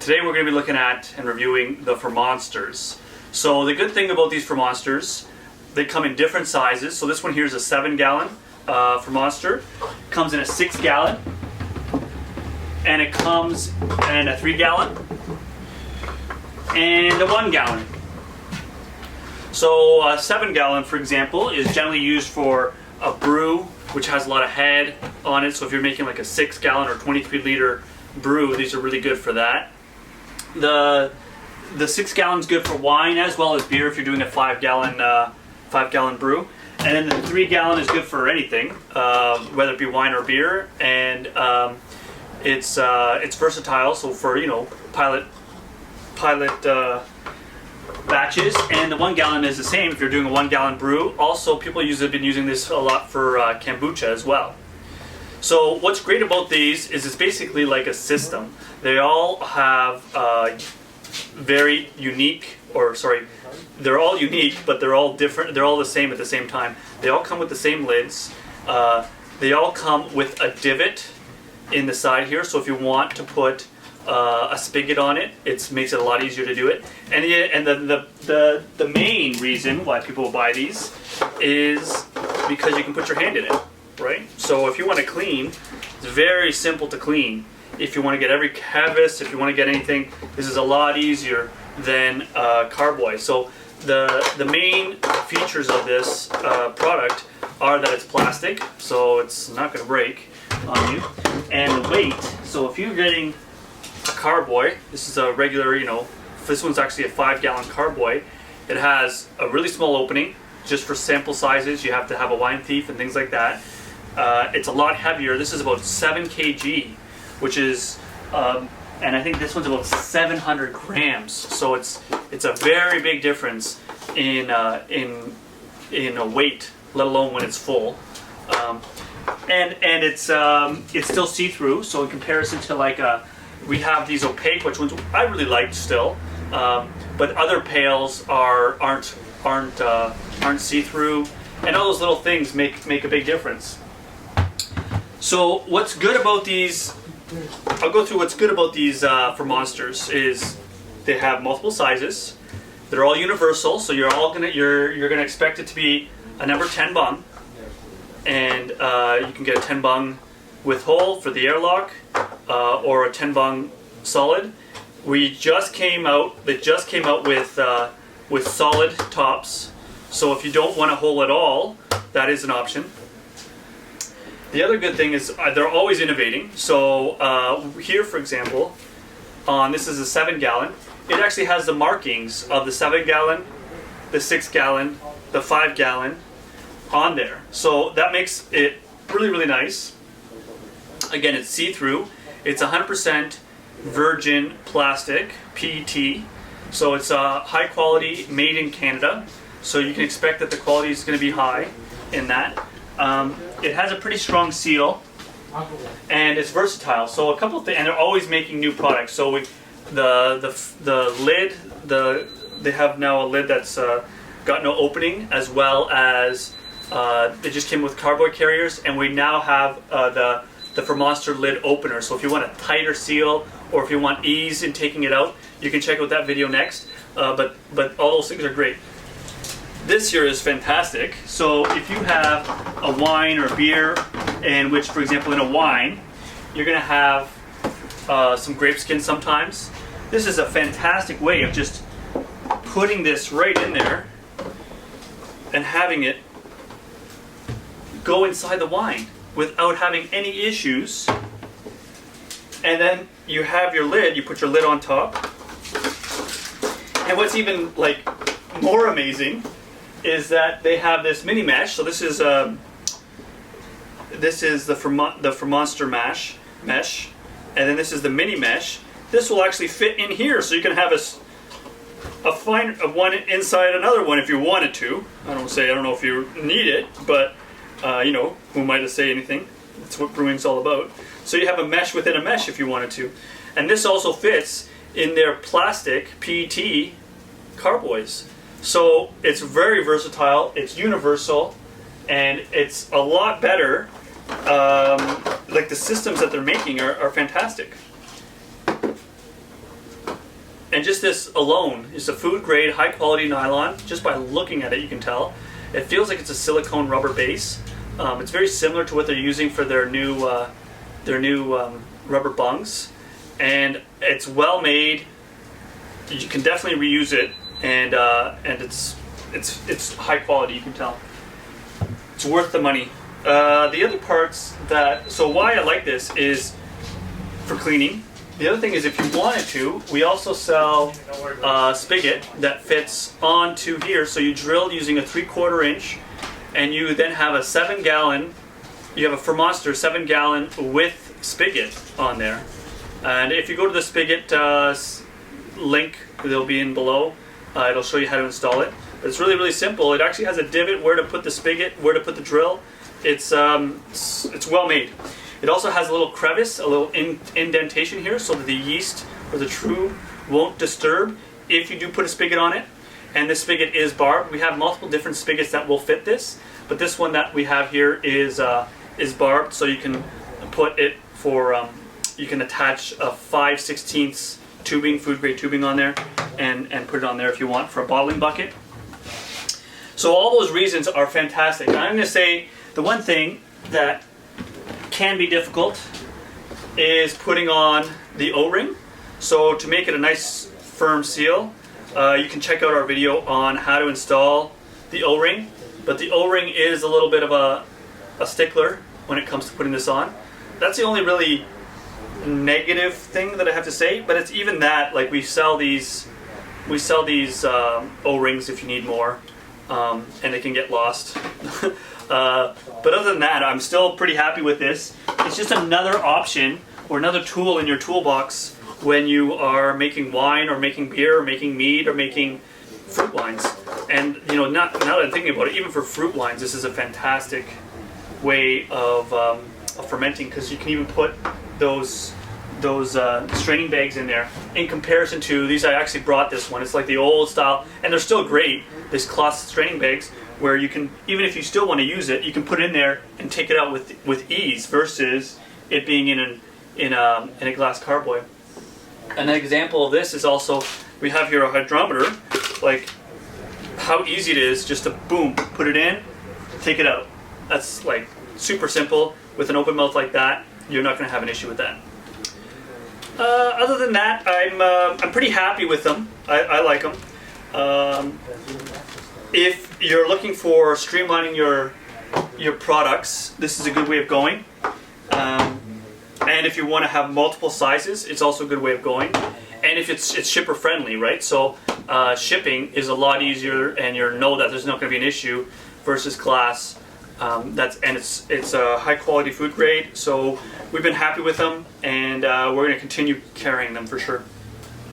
Today we're going to be looking at and reviewing the Fermonsters. So the good thing about these Fermonsters, they come in different sizes. So this one here is a 7-gallon Fermonster. Comes in a 6-gallon, and it comes in a 3-gallon and a 1-gallon. So a 7-gallon, for example, is generally used for a brew, which has a lot of head on it. So if you're making like a 6-gallon or 23-liter brew, these are really good for that. The 6-gallon is good for wine as well as beer if you're doing a 5-gallon brew, and then the 3-gallon is good for anything, whether it be wine or beer, and it's versatile. So for pilot batches, and the 1-gallon is the same if you're doing a 1-gallon brew. Also, people have been using this a lot for kombucha as well. So what's great about these is it's basically like a system. They all have very unique, they're all unique, but they're all different. They're all the same at the same time. They all come with the same lids. They all come with a divot in the side here. So if you want to put a spigot on it, it makes it a lot easier to do it. And the main reason why people will buy these is because you can put your hand in it. Right? So if you want to clean, it's very simple to clean. If you want to get every crevice, if you want to get anything, this is a lot easier than carboy. So the main features of this product are that it's plastic, so it's not going to break on you, and the weight. So if you're getting a carboy, this is a regular, this one's actually a 5-gallon carboy. It has a really small opening just for sample sizes. You have to have a wine thief and things like that. It's a lot heavier. This is about 7 kg, which is, and I think this one's about 700 grams. So it's a very big difference in a weight, let alone when it's full. And it's still see-through. So in comparison to we have these opaque, which ones I really like still, but other pails aren't see-through, and all those little things make a big difference. So what's good about these, I'll go through what's good about these Fermonsters is they have multiple sizes. They're all universal, so you're gonna expect it to be a number 10 bung, and you can get a 10 bung with hole for the airlock, or a 10 bung solid. They just came out with solid tops. So if you don't want a hole at all, that is an option. The other good thing is they're always innovating. So here, for example, this is a 7-gallon. It actually has the markings of the 7-gallon, the 6-gallon, the 5-gallon on there. So that makes it really, really nice. Again, it's see-through. It's 100% virgin plastic, PET. So it's high quality, made in Canada. So you can expect that the quality is going to be high in that. It has a pretty strong seal, and it's versatile. So a couple of things, and they're always making new products. So the lid, they have now a lid that's got no opening, as well as they just came with carboy carriers, and we now have the Fermonster lid opener. So if you want a tighter seal, or if you want ease in taking it out, you can check out that video next. But all those things are great. This here is fantastic. So if you have a wine or a beer, in which, for example, in a wine, you're going to have some grape skin sometimes. This is a fantastic way of just putting this right in there and having it go inside the wine without having any issues. And then you have your lid, you put your lid on top. And what's even more amazing is that they have this mini mesh. So this is the Fermonster mesh, and then this is the mini mesh. This will actually fit in here, so you can have a one inside another one if you wanted to. I don't know if you need it, but who am I to say anything? That's what brewing's all about. So you have a mesh within a mesh if you wanted to, and this also fits in their plastic PET carboys. So it's very versatile, it's universal, and it's a lot better. Like the systems that they're making are fantastic. And just this alone is a food grade, high quality nylon. Just by looking at it, you can tell. It feels like it's a silicone rubber base. It's very similar to what they're using for their new rubber bungs, and it's well made. You can definitely reuse it, and it's high quality. You can tell. It's worth the money. The other parts so why I like this is for cleaning. The other thing is, if you wanted to, we also sell a spigot that fits onto here. So you drill using a 3/4 inch, and you then have a 7-gallon. You have a Fermonster 7-gallon with spigot on there. And if you go to the Spigot link, they'll be in below. It'll show you how to install it. But it's really, really simple. It actually has a divot where to put the spigot, where to put the drill. It's well made. It also has a little crevice, a little indentation here, so that the yeast or the true won't disturb if you do put a spigot on it. And this spigot is barbed. We have multiple different spigots that will fit this, but this one that we have here is barbed, so you can put it for you can attach a 5/16 tubing, food grade tubing on there, and put it on there if you want for a bottling bucket. So all those reasons are fantastic. And I'm going to say the one thing that can be difficult is putting on the O-ring. So to make it a nice firm seal, you can check out our video on how to install the O-ring. But the O-ring is a little bit of a stickler when it comes to putting this on. That's the only really negative thing that I have to say. But it's even that, like, we sell these O-rings if you need more, and they can get lost. But other than that, I'm still pretty happy with this. It's just another option or another tool in your toolbox when you are making wine or making beer or making mead or making fruit wines. And you know, now that I'm thinking about it, even for fruit wines, this is a fantastic way of fermenting, because you can even put those straining bags in there. In comparison to these, I actually brought this one. It's like the old style, and they're still great. This cloth straining bags, where you can, even if you still want to use it, you can put it in there and take it out with ease, versus it being in a glass carboy. An example of this is also, we have here a hydrometer, like how easy it is just to boom, put it in, take it out. That's like super simple. With an open mouth like that, you're not going to have an issue with that. Other than that, I'm pretty happy with them. I like them. If you're looking for streamlining your products, this is a good way of going. And if you want to have multiple sizes, it's also a good way of going. And if it's shipper friendly, right? So shipping is a lot easier, and you know that there's not going to be an issue, versus glass. It's a high quality food grade. So we've been happy with them, and we're going to continue carrying them for sure.